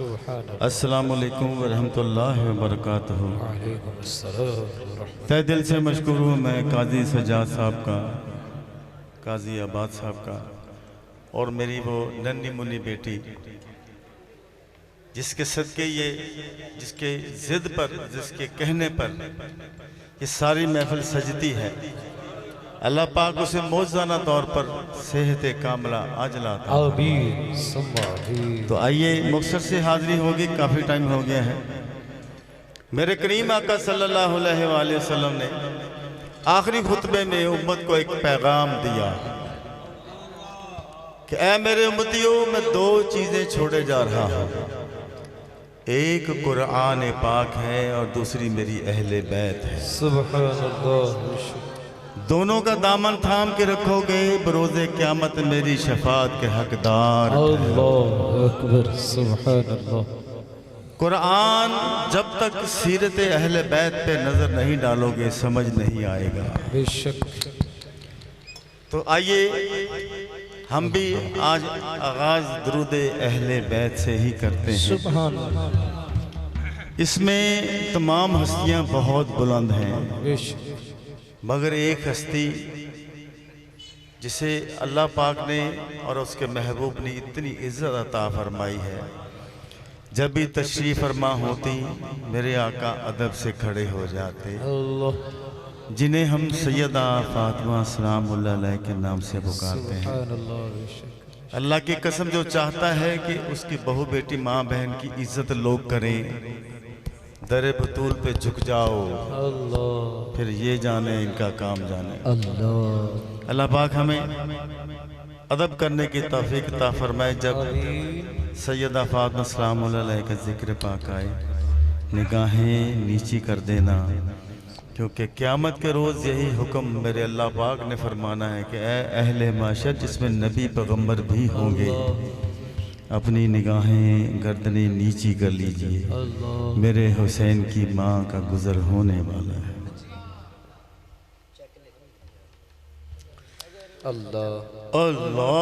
अस्सलामु अलैकुम वरहमतुल्लाहि वबरकातुहू। तहे दिल से मशकूर हूँ मैं काजी सजाद साहब का, काजी आबाद साहब का, और मेरी वो नन्ही मुन्नी बेटी जिसके सदके ये, जिसके ज़िद पर, जिसके कहने पर ये सारी महफिल सजती है। अल्लाह पाक उसे मौजूदा तौर पर सेहत कामला आजला था। तो आइए मुख्तसर से हाज़िरी होगी, काफ़ी टाइम हो गया है। मेरे करीम आका सल्लल्लाहु अलैहि वसल्लम ने आखिरी खुतबे में उम्मत को एक पैगाम दिया कि ऐ मेरे उम्मतियों, मैं दो चीज़ें छोड़े जा रहा हूँ। एक कुरान पाक है और दूसरी मेरी अहले बैत है। सुभान अल्लाह। दोनों का दामन थाम के रखोगे, बरोज़े क़यामत मेरी शफाअत के हकदार। अल्लाह अकबर। सुभान अल्लाह। कुरान जब तक सीरत अहले बैत पे नजर नहीं डालोगे समझ नहीं आएगा। बेशक। तो आइए हम भी आज आगाज दुरूद अहले बैत से ही करते हैं। सुभान अल्लाह। इसमें तमाम हस्तियां बहुत बुलंद हैं, मगर एक हस्ती जिसे अल्लाह पाक ने और उसके महबूब ने इतनी इज्जत अता फरमाई है, जब भी तशरीफ़ फरमा होती मेरे आका अदब से खड़े हो जाते, जिन्हें हम सैयदा फातिमा सलामुल्लाह अलैहा के नाम से पुकारते हैं। अल्लाह की कसम, जो चाहता है कि उसकी बहू बेटी माँ बहन की इज्जत लोग करें, दरे बतूल पे झुक जाओ, फिर ये जाने इनका काम जाने। अल्लाह पाक हमें अदब करने की तौफीक अता फरमाए। जब सैयदा फातिमा सलामुल्लाह अलैहा का जिक्र पाक आए, निगाहें नीची कर देना, क्योंकि क़यामत के रोज़ यही हुक्म मेरे अल्लाह पाक ने फरमाना है कि ऐ अहले माशर, जिसमें नबी पैगम्बर भी होंगे, अपनी निगाहें गर्दनें नीची कर लीजिए, मेरे हुसैन की माँ का गुज़र होने वाला है।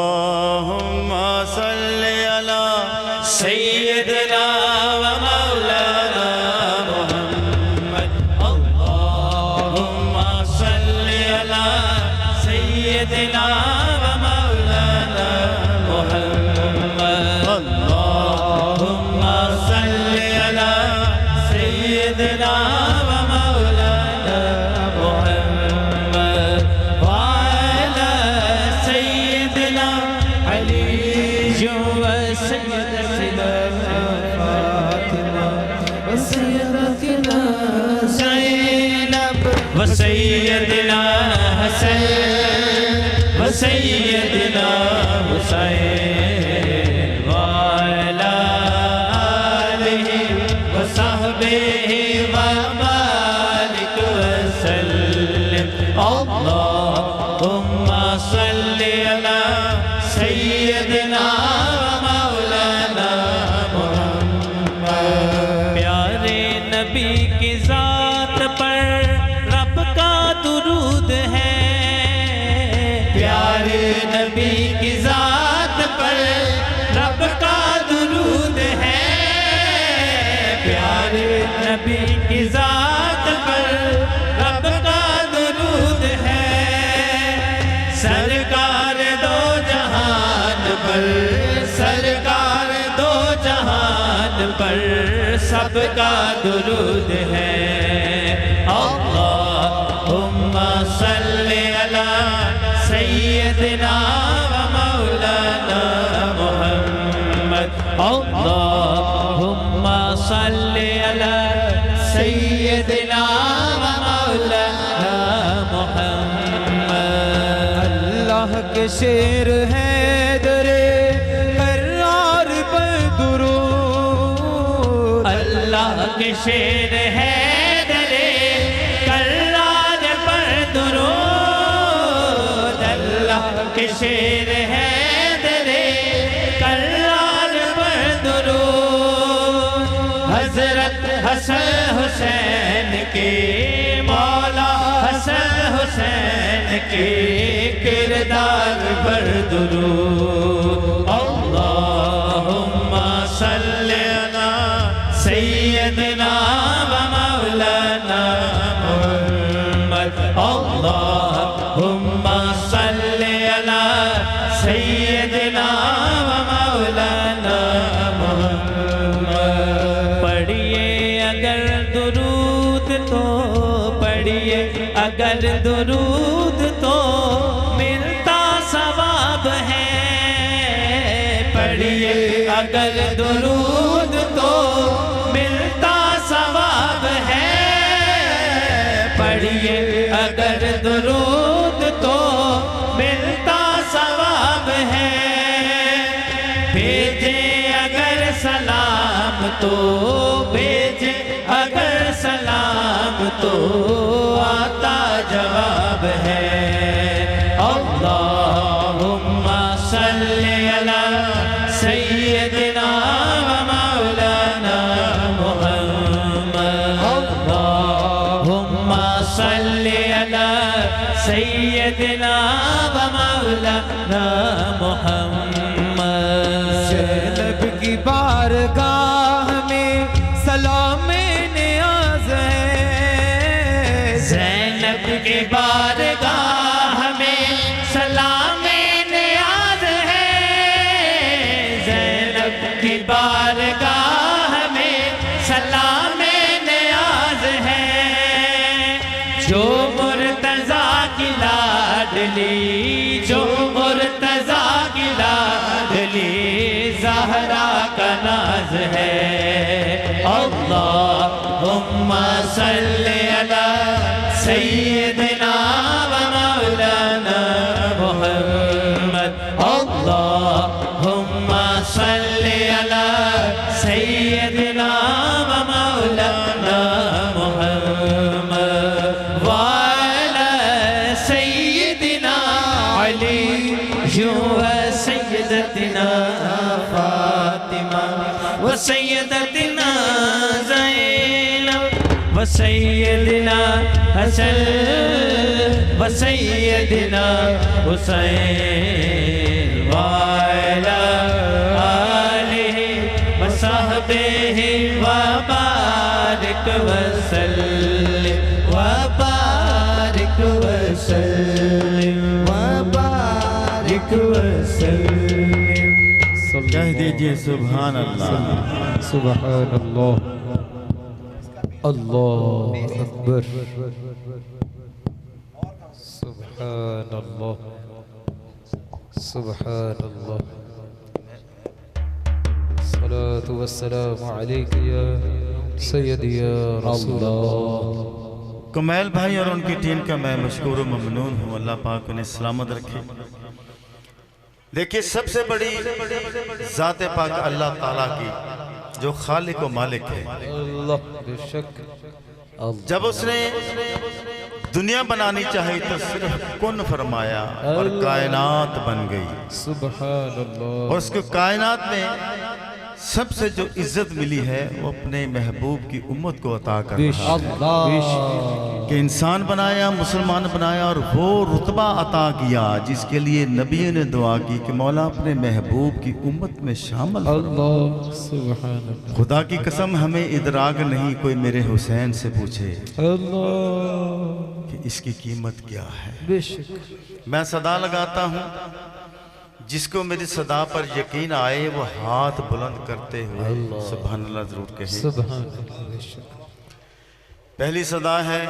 अल्लाहुम्मा सल्ली अला सय्यिदना व मौलाना मुहम्मद। अल्लाहुम्मा सल्ली अला सय्यिदना व मौलाना मुहम्मद। अल्लाहुम्मा सल्ली अला सय्यिदना व मौलाना मुहम्मद व अला सय्यिदना अली व सय्यदना फातिमा व सय्यदना ज़ैनब व सय्यदना हसन व सय्यदना हुसैन व अला आलिहि व सहबिहि व बारिक व सल्लिम। अल्लाहुम्मा सल्ली अला सय्यदना व मौलाना मुहम्मद। प्यारे नबी की ज़ात पर रब का दुरूद है, प्यारे नबी की ज़ात पर रब का दुरूद है, प्यारे नबी की ज़ात पर रब का दुरूद है। सरकार दो जहान पर, सरकार दो जहान पर सबका दुरूद है। अल्लाहुम्मा सल्ली अला सय्यिदना व मौलाना मुहम्मद। अल्लाहुम्मा सल्ली अला सय्यिदना व मौलाना मुहम्मद। अल्लाह के शेर है दरे करार पर दुरूद। अल्लाह के शेर है दरे करार पर दुरूद। अल्लाह के शेर है दरे करार पर दुरूद। हजरत हसन हुसैन के, मौला हसन हुसैन के किरदार पर दुरूद। अल्लाहुम्मा सल्ली अला सैयदना व मौलाना मुहम्मद अल्लाहुम्मा सल्ली अला सैयदना व मौलाना मुहम्मद। पढ़िए अगर दुरूद तो पढ़िए अगर दुरूद तो मिलता सवाब है। पढ़िए अगर दुरूद तो मिलता सवाब है। पढ़िए अगर दुरूद तो मिलता सवाब है। भेजे अगर सलाम तो भेजे अगर सलाम तो आता जवाब है। अल्लाहुम्मा सल्ली अला सैयदना व मौलाना मुहम्मद अल्लाहुम्मा सल्ली अला सैयदना व मौलाना मुहम्मद। ज़ैनब की बारगाह में सलाम नियाज़ है। ज़ैनब के बारगाह में सलाम नियाज़ है। ज़ैनब की बारगाह में सलाम नियाज़ है। जो मुर्तज़ा की लाडली जो मुर्तज़ा की लाडली ज़हरा का नाज है। अल्लाहुम्मा सल्ली अला सैयदना व मौलाना मुहम्मद अल्लाहुम्मा सल्ली अला सैयदना व मौलाना मुहम्मद व अला सैयदना अली व सैयदतना फातिमा व सैयदतना ज़ैनब व सैयदना हसन व सैयदना हुसैन व अला आलिहि व सहबिहि व बारिक व सल्लिम व बारिक व सल्लिम व बारिक व सल्लिम। कह दीजिए सुभान अल्लाह। सुभान अल्लाह अल्लाह अकबर। सुभान अल्लाह सुभान अल्लाह। सलातु वस्सलामु अलैका या सय्यदी या रसूल अल्लाह। कमैल भाई और उनकी टीम का मैं मशकूर व ममनून हूँ। अल्लाह पाक उन्हें सलामत रखे। देखिए सबसे बड़ी ज़ात पाक अल्लाह ताला की जो खालिक व मालिक है। अल्लाह बेशक जब उसने दुनिया बनानी चाहिए तो सिर्फ कुन फरमाया और कायनात बन गई। सुभान अल्लाह। और उसको कायनात में सबसे जो इज्जत मिली है वो अपने महबूब की उम्मत को अता कर रहा है कि इंसान बनाया मुसलमान बनाया और वो रुतबा अता किया जिसके लिए नबी ने दुआ की कि मौला अपने महबूब की उम्मत में शामिल अल्लाह सुभान अल्लाह। खुदा की कसम हमें इदराक नहीं कोई मेरे हुसैन से पूछे अल्लाह कि इसकी कीमत क्या है। बेशक मैं सदा लगाता हूँ जिसको मेरी सदा पर यकीन आए वो हाथ बुलंद करते हुए सुभान अल्लाह जरूर कहे। सुभान अल्लाह बेशक। पहली सदा है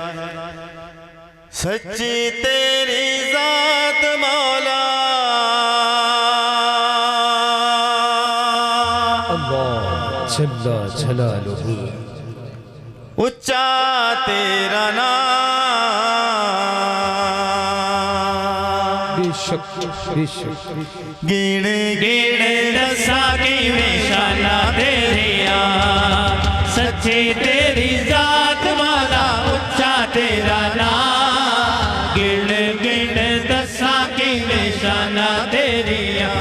सच्ची तेरी जात मौला अल्लाह जल्ला जलालुहु। उच्चा तेरा नाम बेशक बेशक। गिण गिण दसा की निशाना तेरिया सच्ची तेरी जात वाला उच्चा तेरा नाम। गिण गिण दसा की निशाना तेरिया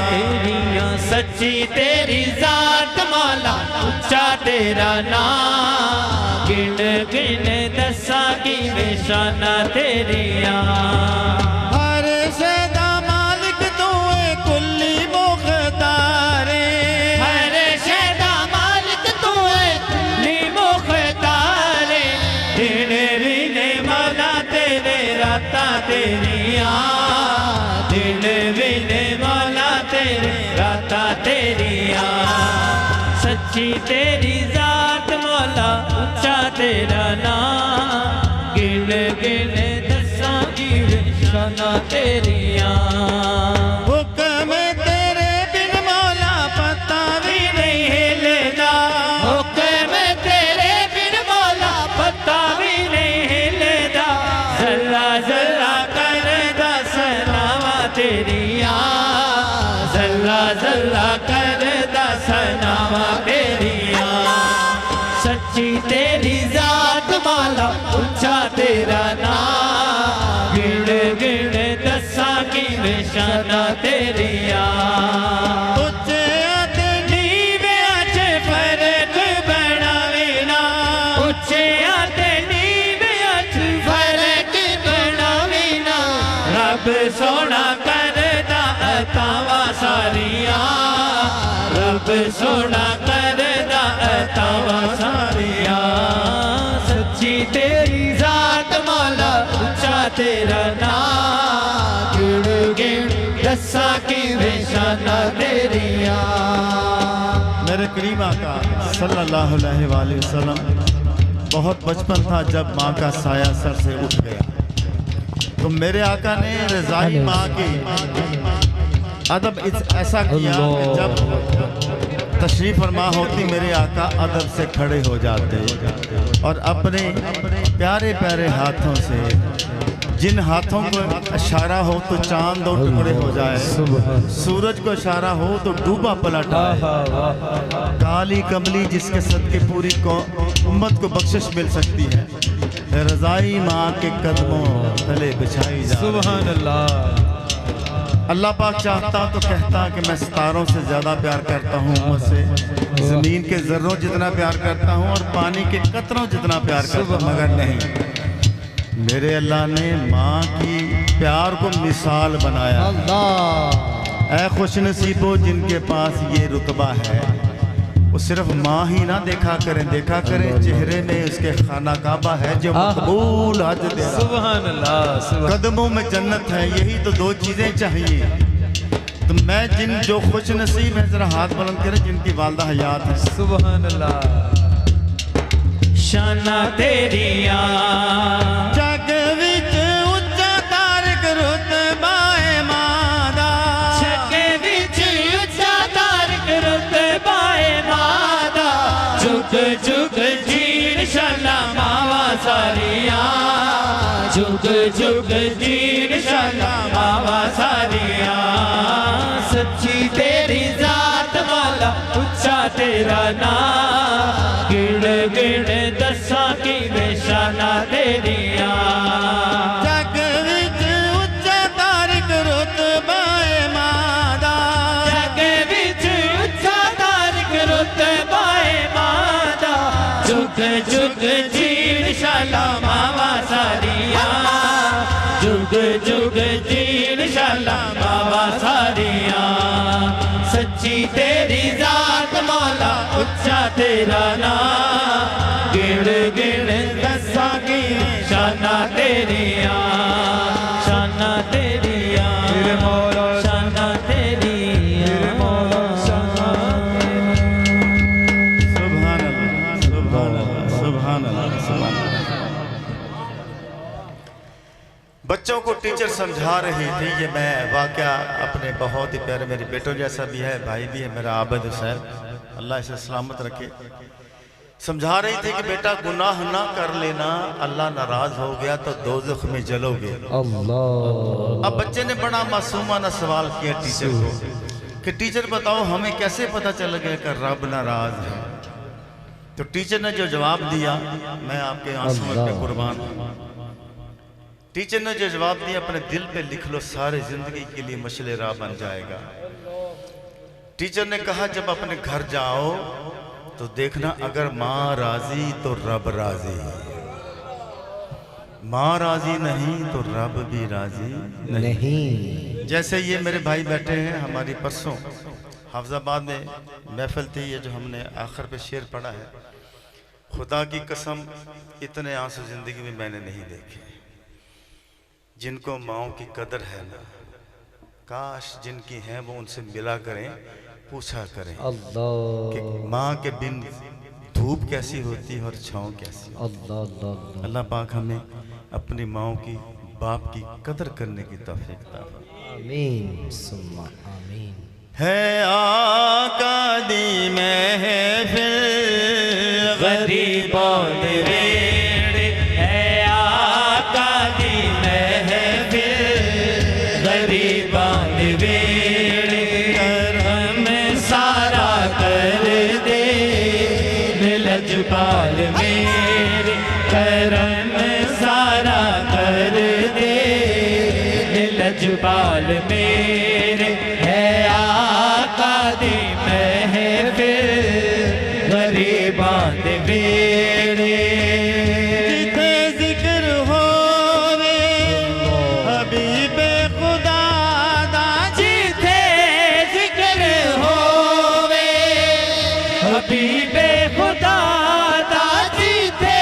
सच्ची तेरी जात वाला उच्चा तेरा नाम। गिण गिण दसा की निशाना तेरिया सच्ची तेरी जात मौला ऊंचा तेरा नाम गिन गिन दसांगी शाना तेरिया हुक्म तेरे बिन मौला पता भी नहीं हिलदा हुक्म तेरे बिन मौला पता भी नहीं हिलदा जल्ला जल्ला करदा सलावा तेरिया जल्ला जल्ला करदा सलावा तेरिया सच्ची तेरी जात माला ऊंचा तेरा नाम गिण गिण दसा की निशाना तेरिया उच्चे आते नीवे अच फर्क बनावे ना उच्चे आते नीवे अच फर्क बनावे ना रब सोना करदा अतावा सारिया रब सोना करदा अतावा सारिया सच्ची तेरी जात मौला ऊंचा तेरा नाम गिण गिण दसा की निशाना तेरिया मेरे करीम आका सल्लल्लाहु अलैहि वसल्लम बहुत बचपन था जब माँ का साया सर से उठ गया तो मेरे आका ने रज़ाई माँ की अदब ऐसा किया कि जब तशरीफ फरमा होती मेरे आका अदब से खड़े हो जाते और अपने प्यारे प्यारे हाथों से जिन हाथों को इशारा हो तो चांद दो टुकड़े हो जाए सूरज को इशारा हो तो डूबा पलट आए काली कमली जिसके सदके पूरी को उम्मत को बख्शिश मिल सकती है रज़ाई माँ के कदमों तले बिछाई जा सुभान अल्लाह। अल्लाह पाक चाहता तो कहता कि मैं सितारों से ज़्यादा प्यार करता हूँ उम्मत से ज़मीन के ज़र्रों जितना प्यार करता हूँ और पानी के कतरों जितना प्यार करता हूँ मगर नहीं मेरे अल्लाह ने माँ की प्यार को मिसाल बनाया ऐ खुश नसीबो जिनके पास ये रुतबा है वो सिर्फ माँ ही ना देखा करें चेहरे में उसके खाना काबा है जो मकबूल हज तेरा सुभान अल्लाह। कदमों में जन्नत है यही तो दो चीज़ें चाहिए तो मैं जिन जो खुश नसीब है जरा हाथ बुलंद करें जिनकी वालदा हयात है सुभान अल्लाह। शाना तेरिया जग विच उच्चा तारक रुतबा है मादा जग विच उच्चा तारक रुतबा है मादा जुग जुग जीण शाना मावा सारिया जुग जुग जीण शाना मावा सारिया सच्ची तेरी जात वाला ऊंचा तेरा नाम गिण गिण दसा की निशाना तेरिया जग विच उच्चा तारक रुतबा है मादा जग विच उच्चा तारक रुतबा है मादा जुग जुग जीण शाला मावा सारिया जुग जुग जीण शाला मावा सारिया सच्ची तेरी जात मौला ऊंचा तेरा नाम गिण गिण दसा की शाना तेरिया शाना तेरिया शाना तेरिया सुभान अल्लाह सुभान अल्लाह सुभान अल्लाह सुभान अल्लाह। बच्चों को टीचर समझा रही थी ये मैं वाकया अपने बहुत ही प्यारे मेरे बेटों जैसा भी है भाई भी है मेरा आबिद हुसैन अल्लाह इसे सलामत रखे समझा रही थी कि बेटा गुनाह ना कर लेना अल्लाह नाराज हो गया तो दोज़ख में जलोगे अल्लाह। अब बच्चे ने बड़ा मासूमाना सवाल किया टीचर को कि टीचर बताओ हमें कैसे पता चल गया कि रब नाराज है तो टीचर ने जो जवाब दिया मैं आपके आंसुओं पे कुर्बान हूं टीचर ने जो जवाब दिया अपने दिल पे लिख लो सारी जिंदगी के लिए मशले राह बन जाएगा। टीचर ने कहा जब अपने घर जाओ तो देखना अगर माँ राजी तो रब राजी माँ राजी नहीं तो रब भी राजी नहीं। जैसे ये मेरे भाई बैठे हैं हमारी परसों हाफिजाबाद में महफिल थी ये जो हमने आखिर पे शेर पढ़ा है खुदा की कसम इतने आंसू जिंदगी में मैंने नहीं देखे जिनको माओं की कदर है ना काश जिनकी हैं वो उनसे मिला करें पूछा करें अल्लाह कि माँ के बिन धूप कैसी होती है और छाँव कैसी। अल्लाह अल्लाह अल्लाह पाक हमें अपनी माँओं की, बाप की कदर करने की तौफीक अता फरमाए। आमीन सुम्मा आमीन। है आका दी महफिल गरीबों दे वेड़े, है आका दी महफिल गरीबों दे वेड़े, करम सारा कर दे लजपाल मेरे, करम सारा कर दे लजपाल मेरे, है आका दी महफिल गरीबां दे वेड़े। जिथे जिक्र होवे हबीबे खुदा दा, जिथे जिक्र होवे हबीबे खुदा दा, जिथे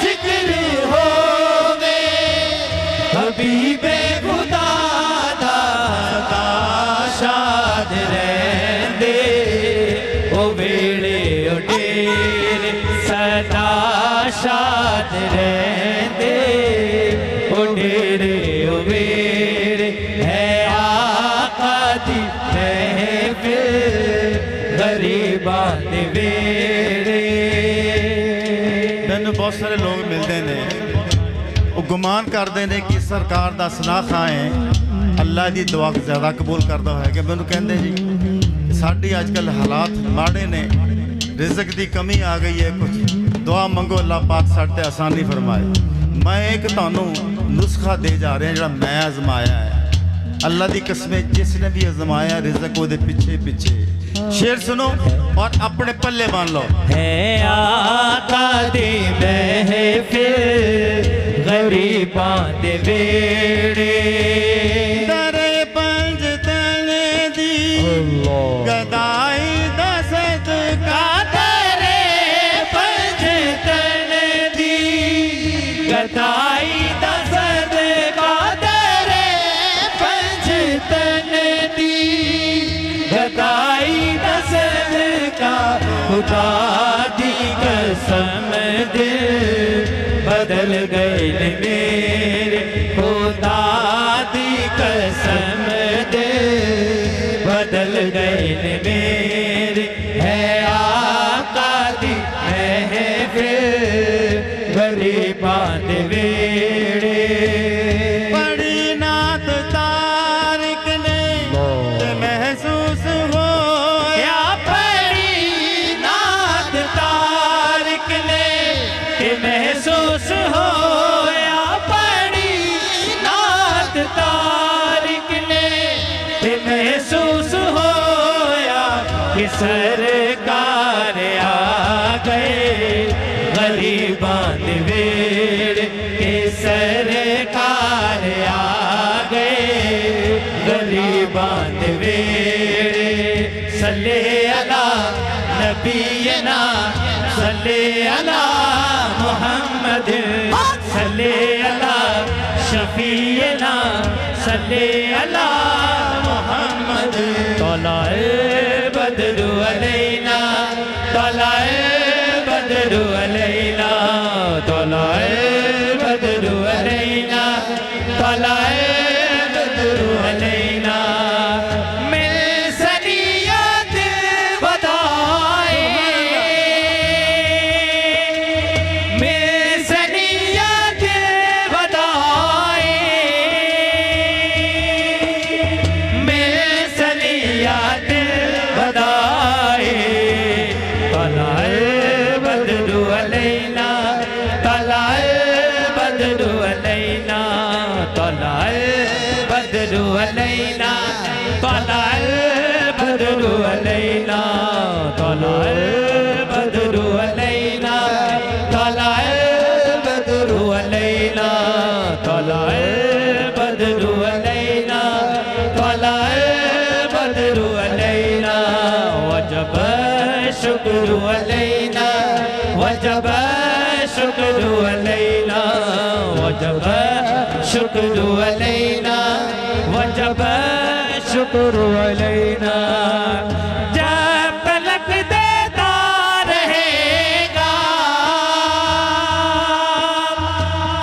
जिक्र होवे हबीबे खुदा दा, शाद रहंदे ओ वेड़े ओ डेरे, सदा शाद रहंदे ओ डेरे ओ वेड़े, है आका दी महफिल गरीबां दे वेड़े। मैनू बहुत सारे लोग मिलते ने, वो गुमान करते हैं कि सरकार का सुना खाएं अल्लाह की दुआ ज़्यादा कबूल करता है। कि मैनू कहते जी साड़ी अजकल हालात माड़े ने, रिज़्क की कमी आ गई है, कुछ दुआ मंगो अल्लाह पाक साढ़े आसानी फरमाए। मैं एक तुहानू नुस्खा दे जा रहा जो मैं आजमाया है। अल्लाह की कसमें जिसने भी आजमाया रिज़्क वो पिछे पिछे। शेर सुनो और अपने पल्ले मान लो। है आका दी महफिल गरीबां दे वेड़े, दरे पंज तने दी गदाई दा सदका, दरे पंज तन दी गदाई दा सदका, दरे पंज तन दी गदाई दा सदका, खुदा दी कसम दिल बदल गए मेरे, खुदा दी कसम दिल बदल गए मेरे, है आका दी महफिल गरीबां दे वेड़े। बड़ी नात तारिक ने ते महसूस हो या बड़ी नात तारिक ने ते महसूस हो, या बड़ी नात तारिक ने ते महसूस हो, या कि सरकार आ गए गरीबां दे वेड़े, कि सरकार आ गए गरीबां दे वेड़े। सल्ले अला नबीना सल्ले अला मुहम्मद, सल्ले अला शफीना सल्ले अला मुहम्मद। तौलाए बदरु अलैना, तौलाए बदरु अलैना, तौलाए बदरु अलैना, तौलाए बदरु अलैना। मिल सनियत बधाए, मिल सनियत बधाए, मिल सनियत बधाए। तौलाए बदरु अलैना, तौलाए बदरु अलैना, तौलाए बदरु अलैना, तौलाए बदरु अलैना, तौलाए बदरु अलैना, तौलाए बदरु अलैना, तौलाए बदरु अलैना, तौलाए बदरु अलैना। वजब शुक्र अलैना, वजब शुक्र अलैना, वजब शुक्र अलैना, वजब शुक्र अलैना। जब तलक देता रहेगा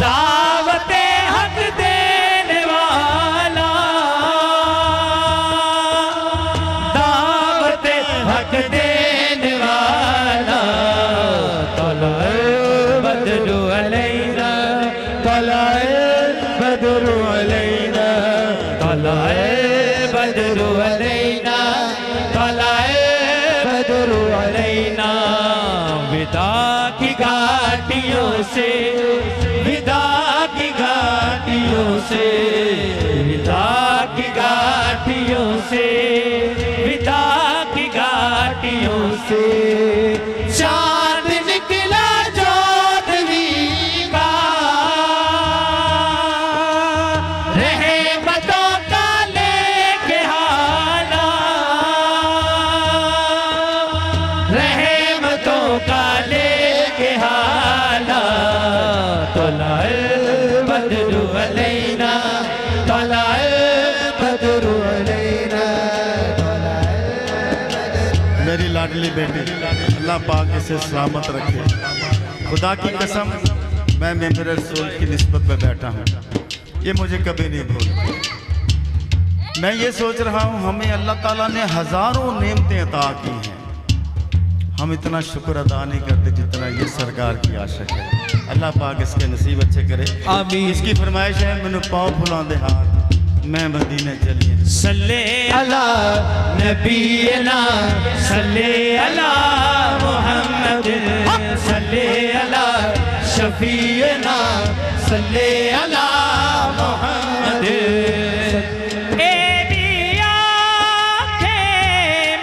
दावते हक देने वाला, दावते हक देने वाला। तलाए बदरु अलैना, तलाए बदरु अलैना, तलाए बदरु अलैना, तलाए बदरु अलैना। विदा की घाटियों से, विदा की घाटियों से, विदा की घाटियों से, विदा की घाटियों से। चांद निकला चौदहवीं का, रहमतों का लेके हाला, रहमतों का लेके हाला। तलाए बदरु अलैना, तलाए बदरु अलैना, मेरी लाडली बेटी, अल्लाह पाक इसे सलामत रखे। खुदा की कसम, मैं मेरे रसूल की निस्बत पे बैठा हूँ, ये मुझे कभी नहीं भूल। मैं ये सोच रहा हूँ हमें अल्लाह ताला ने हजारों नेमतें अता की हैं, हम इतना शुक्र अदा नहीं करते जितना ये सरकार की आशिक है। अल्लाह पाक इसके नसीब अच्छे करे, आमीन। इसकी फरमाइश है मैंने पाँव फुलांदे हाथ मैं मदीने चलिए। सल्ले अला नबीना, सल्ले अला मुहम्मद, सल्ले अला शफीना, सल्ले अला मुहम्मद। एदी आँखें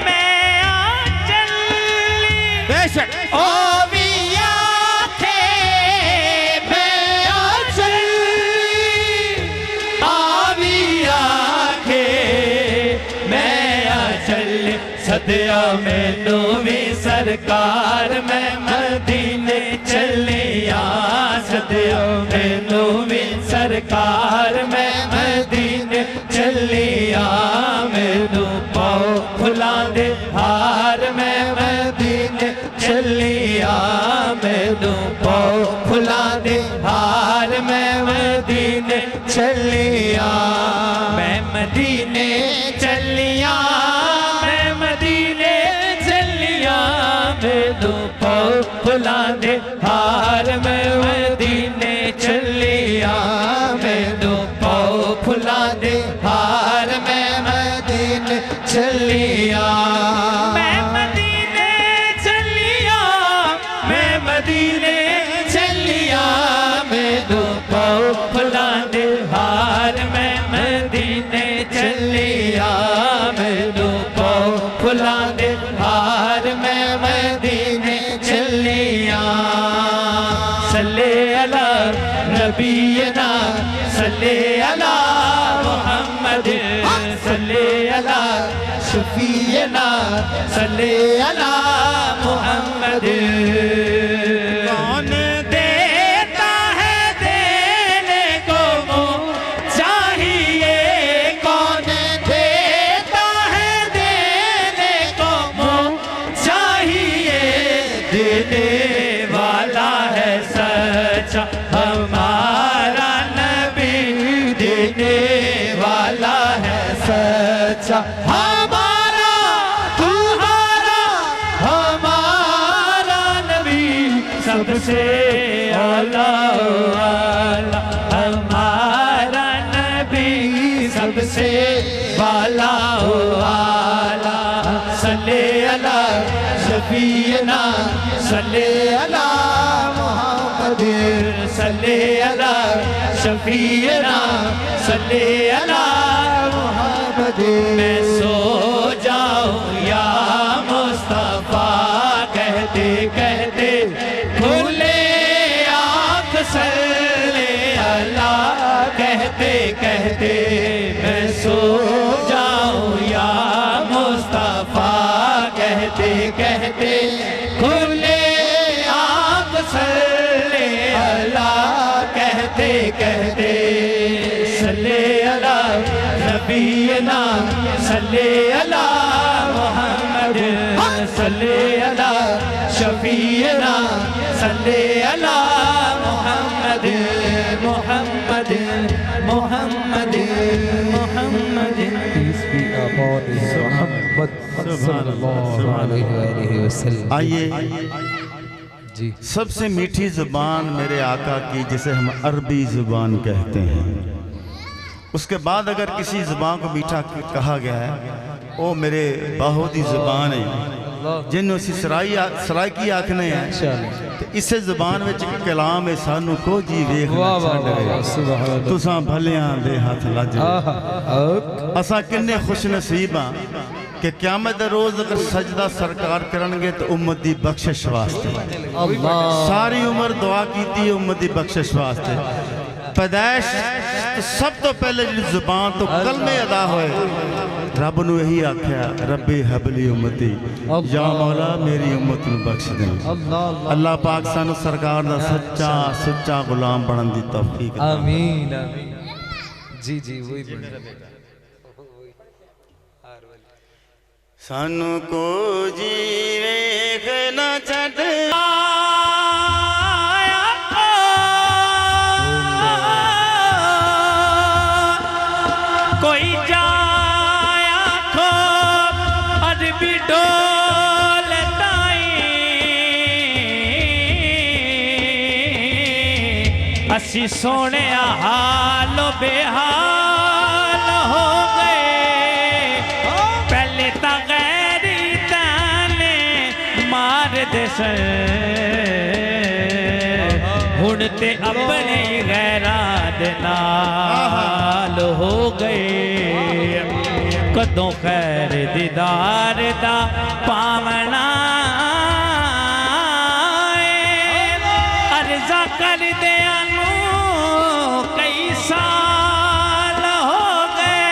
में आंचल, बेशक ओ भी आँखें में आंचल, सदिया मैनू भी सरकार मैं मदीने चलिया, सदिया मैनू भी सरकार मैं मदीने चलिया। मैनू पाओ फुलांदे हार मैं मदीने चलिया, मैनू पाओ फुलांदे हार मैं मदीने चलिया। मैं मदीने चलिया, मैनू पाओ फुलांदे हार मैं मदीने चलिया, मैनू पाओ फुलांदे हार मैं मदीने चलिया। मैं मदीने चलिया, मैं मदीने चलिया, मैनू पाओ फुलांदे हार मैं मदीने चलिया, मैनू पाओ फुलांदे हार मैं मदीने चलिया। सल्ले अला नबीना, सल्ले अला मुहम्मद, सल्ले अला शफीना, सल्ले अला मुहम्मद। कौन देता है देने को मुँह चाहिए, कौन देता है देने को मुँह चाहिए। देने वाला है सच्चा हमारा नबी, देने वाला है सच्चा हमारा तुम्हारा हमारा नबी। सबसे आला आला हमारा नबी, सबसे वाला आला। सल्ले अला शफीना, सल्ले अला मुहम्मद, सल्ले अला शफीना, सल्ले अला मुहम्मद। मैं सो जाऊं या मुस्तफा कहते कहते, खुले आँख सल्ले अला कहते कहते। मैं सो जाऊं या मुस्तफा कहते कहते, खुले आँख सल्ले अला कहते कहते। सल्ले अला शफीना सल्ले अला मोहम्मद सल्ले अला शफीना सल्ले अला Mohammad Mohammad Mohammad Mohammad Peace be upon his Muhammad sallallahu alaihi wasallam. आइए, जी सबसे मीठी ज़ुबान मेरे आका की, जिसे हम अरबी ज़ुबान कहते हैं, उसके बाद अगर किसी ज़ुबान को मीठा कहा गया है, वो मेरे बाहुदी ज़ुबान है जिन्हों सी सराइकी आखने हैं। चलो तो इसे ज़ुबान में कलाम है, सानू को जी वेख वाह वाह वाह सुभान अल्लाह। तुसां भलियां दे हथ लज असा किन्ने खुश नसीब हाँ कि क़यामत दे रोज़ अगर सजदा सरकार करनगे तो उम्मत दी बख्शिश वास्ते। अल्लाह सारी उम्र दुआ कीती उम्मत दी बख्शिश वास्ते। पैदाइश तो सब तो पहले जी जुबान तो कलमे अदा होए, रब नू यही आख्या रब्बी हबली उम्मती, या मौला मेरी उम्मत नू बख्श दे। अल्लाह पाक सानू सरकार दा सच्चा सुच्चा गुलाम बनन दी तौफीक अता फरमाए। आमीन आमीन। जी जी वही बोल सानू को जी वेख ना छड़ कोई जाया खो अरबी डोल ताई असी सोने हालो बेहाल हो गए। पहले तो गैरी ताने मार दे हुण ते अपने गैरा दे नाल हो गए। कदों खैर दीदार दा पावना अर्जा कर दे कई साल हो गए।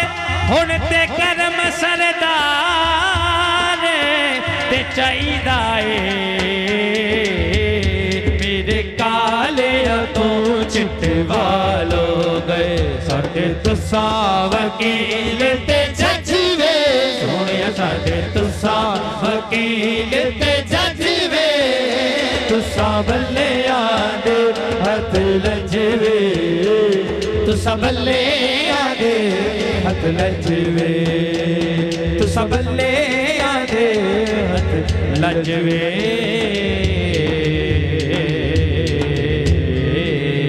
हुण ते करम सरदार ते चाहिदा मेरे काले तो चिट्टे वालो गए। साडे तुसा वकील ते जज वे सोने, साडे तुसा वकील ते जज वे, तुसा बल्ले आदे हथ लजवे, तुसा बल्ले आदे हथ लजवे, तुसा बल्ले आदे हथ लजवे।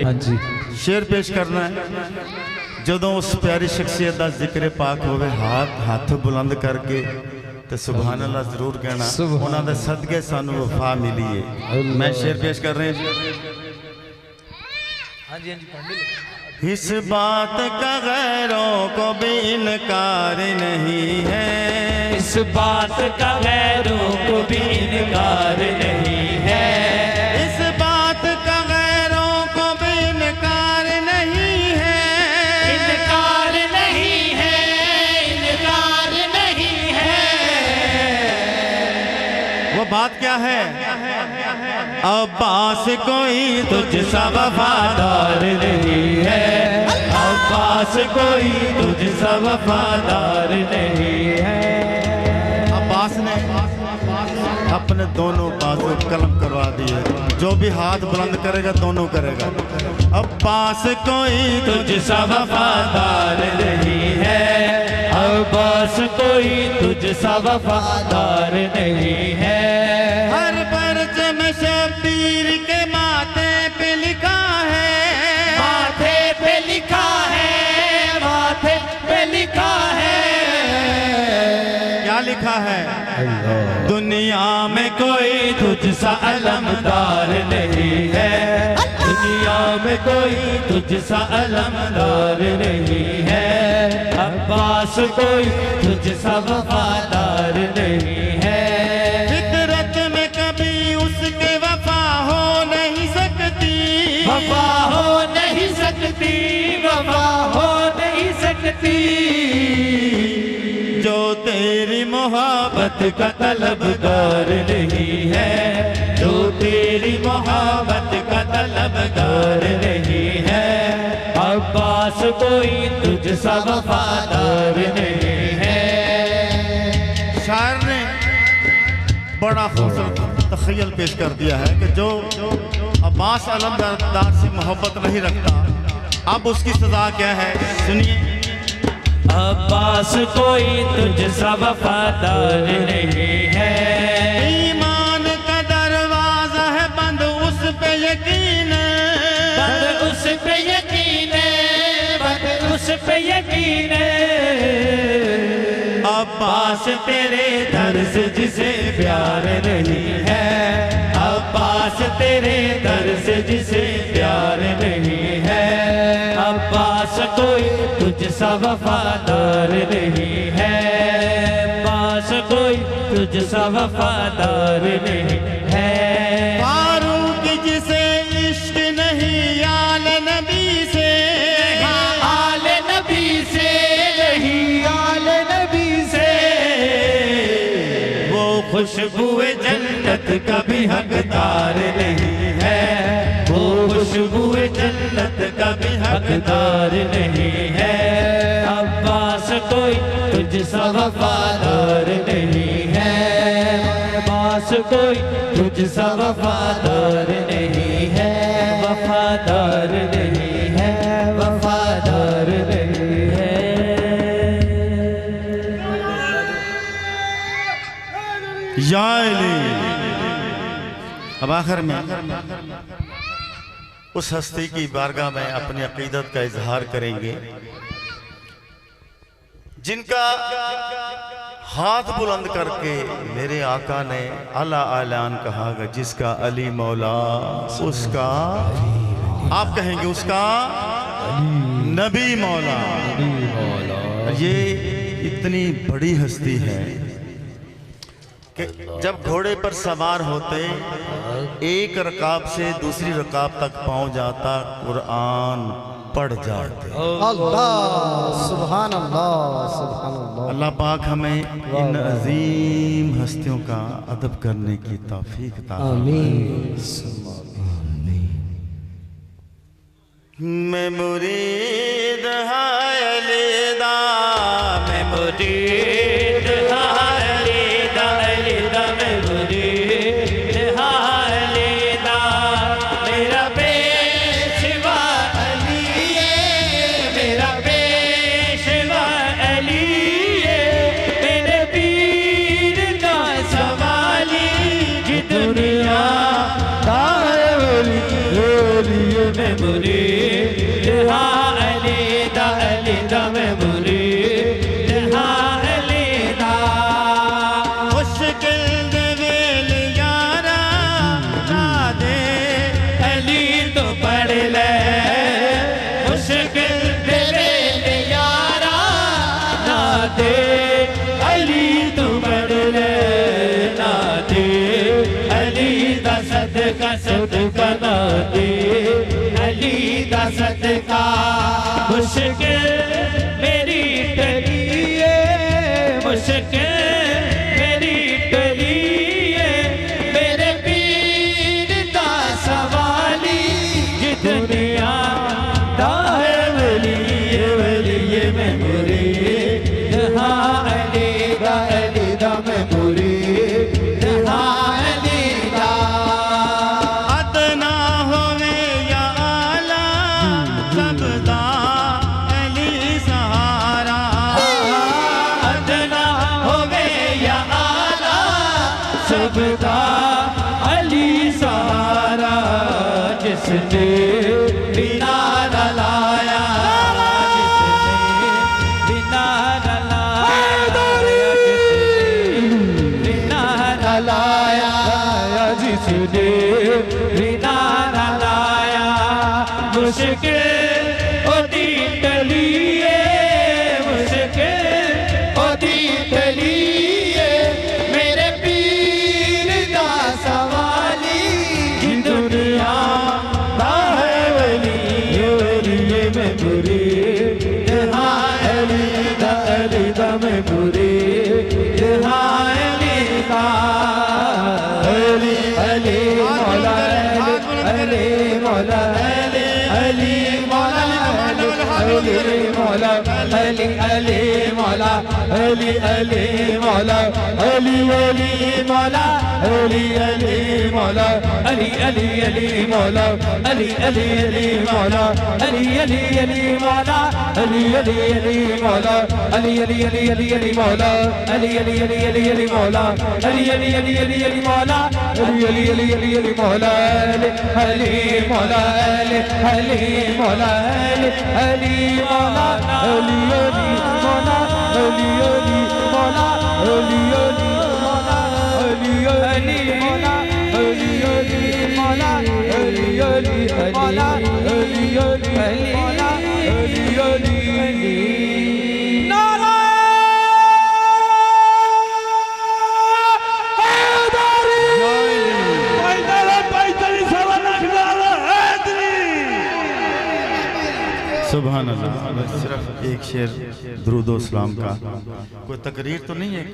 हाँ जी शेर पेश करना है। जदों उस प्यारी शख्सियत का जिक्र पाक होवे, हाथ बुलंद करके तो सुभान अल्लाह जरूर कहना। उन्होंने सदके सानू वफा मिली है। मैं शेर पेश कर रहे हैं। हाँ जी पढ़ने लगे। इस बात का गैरों को भी इनकार नहीं है, इस बात का गैरों को भी इनकार नहीं है, इस बात का गैरों को भी इनकार नहीं है, इनकार नहीं है, इनकार नहीं है। वो बात क्या है? अब्बास कोई तुझसा वफादार नहीं है, अब्बास कोई तुझसा वफादार नहीं है। अब्बास ने अपने दोनों बाजू कलम करवा दिए, जो भी हाथ बुलंद करेगा दोनों करेगा। अब्बास कोई तुझसा वफादार नहीं है, अब्बास कोई तुझसा वफादार नहीं है। हर पर्च में शब्बीर के माथे पे लिखा है, माथे पे लिखा है, माथे पे लिखा है। क्या लिखा है? दुनिया में कोई तुझसा अलमदार नहीं है, दुनिया में कोई तुझसा अलमदार नहीं है। अब्बास कोई तुझसा वफादार नहीं है, फितरत में कभी उसके वफा हो नहीं सकती, वफा हो नहीं सकती, वफा हो नहीं सकती। जो तेरी मोहब्बत का तलबगार नहीं है, जो तेरी मोहब्बत का तलबगार नहीं है। अब्बास कोई तुझसा वफादार बड़ा खूबसूरत तख़य्युल पेश कर दिया है कि जो अब्बास अलमदार से मोहब्बत नहीं रखता, अब उसकी सजा क्या है, सुनिए। अब्बास कोई तुझसा वफादार नहीं है, ईमान का दरवाजा है बंद उस पे यकीन, बंद उस पे यकीन, बंद उस पे यकीन। अब्बास तेरे दर से जिसे प्यार नहीं है, अब्बास तेरे दर से जिसे प्यार नहीं है, अब्बास कोई तुझसा वफादार नहीं है, अब्बास कोई तुझसा वफादार नहीं है। फारूक जिसे इश्क नहीं आले नबी से, आले नबी से नहीं, आले नबी से, वो खुशबुए जन्नत का भी हकदार नहीं है, वो खुशबुए जन्नत का भी हकदार नहीं है। अब्बास कोई तुझसा वफादार नहीं है, अब्बास कोई तुझसा वफादार नहीं है, वफादार नहीं है, वफादार नहीं है। या अली। अब आखिर में उस हस्ती की बारगाह में अपनी अकीदत का इजहार करेंगे जिनका हाथ बुलंद करके मेरे आका ने अला आलान कहा, जिसका अली मौला उसका, आप कहेंगे उसका नबी मौला। ये इतनी बड़ी हस्ती है कि जब घोड़े पर सवार होते एक रकाब से दूसरी रकाब तक पहुंच जाता, कुरान पढ़ जाते। अल्लाह सुभान अल्लाह सुभान अल्लाह। अल्लाह पाक हमें इन अजीम हस्तियों का अदब करने की तौफीक अता फरमाए। मैं मुरीद हाय लेदा, मैं मुरीद हाय लेदा, लेदा मैं मुरीद हाय लेदा, मेरा पेशवा अली है, मेरा पेशवा अली है, मेरे पीर का सवाली जी दुनिया का वली, मैं मुरीद हाँ अलीदा, अलीदा मैं मुरीद हाँ अलीदा। मुश्किल दे वेल यारा ना दे अली तो पढ़ ले, मुश्किल दे वेल यारा ना दे, अली तो पढ़ ले ना दे, अली दा सदका सदका ना दे, अली दा सदका। मुश्किल मेरी टली है, मुश्किल मेरी टली है, मेरे पीर दा सवाली जी दुनिया दा है वली, वली मैं मुरीद हाँ अली दा, अली दा मैं मुरीद हाँ अली दा। अदना होवे या आला सबदा अली सहारा, अदना होवे या आला सबदा अली सहारा, जिसने बिना लाया, जिसने बिना लाया, जिसने बिना लाया, जिसने बिना लाया, मुश्किल ओदी टली है, मुश्किल ओदी टली है, मेरे पीर का सवाली जी दुनिया दा है वली, वली मैं मुरीद हाँ अली दा, अली दा मैं मुरीद हाँ अली दा, अली अली मौला अली मौला अली मौला अली मौला अली अली मौला अली अली मौला अली अली मौला अली अली मौला अली अली अली मौला अली अली अली मौला अली अली अली मौला अली अली अली मौला अली अली अली अली अली मौला अली अली अली अली अली मौला अली अली अली अली अली मौला अली अली अली अली अली मौला अली मौला अली मौला अली मौला अली अली मौला अली अली मौला अली अली मौला अली अली मौला अली अली मौला अली अली मौला अली अली मौला अली अली सुभान अल्लाह। सिर्फ एक शेर दुरूद सलाम का, कोई तकरीर तो नहीं है,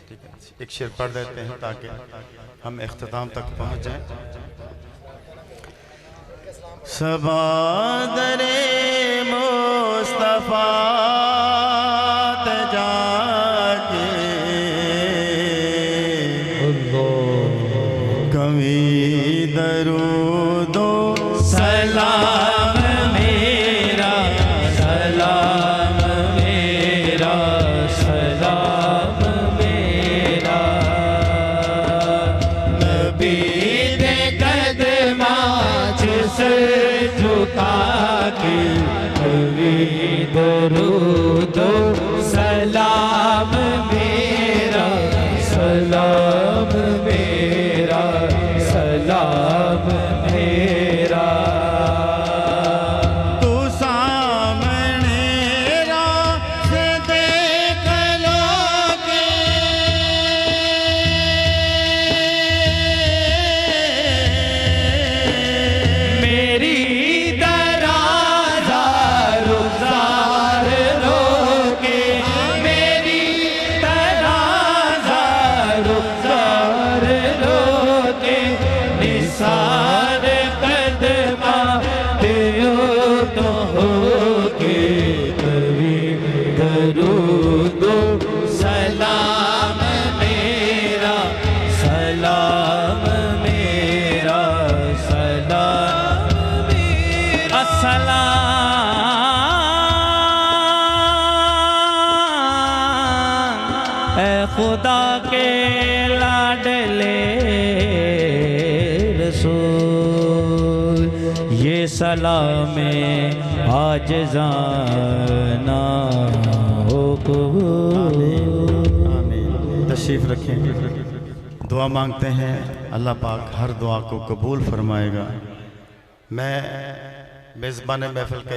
ठीक है, एक शेर पढ़ देते हैं ताकि हम इख्तिताम तक पहुंच जाएं। सबादरे मुस्तफा जाके कभी दरूदो सलाम मेरा सलाम मेरा सलाम मेरा नबी दे कदमां से झुका के कभी दरूदो सलाम मेरा सलाम मेरा सलाम मेरा तू सामने राह देख लोगे मेरी दराजा रुज़ार लोगे मेरी दराजा रुज़ार लोगे निसार कदमा देओ तो होगे कभी दरूदो सलाम मेरा सलाम मेरा सलाम मेरा अस्सलाम ऐ खुदा के लाडले रसूल ये सलाम आज जाना हो कबूल। आमीन। तशरीफ रखें, दुआ मांगते हैं, अल्लाह पाक हर दुआ को कबूल फरमाएगा। मैं मेज़बान महफ़िल का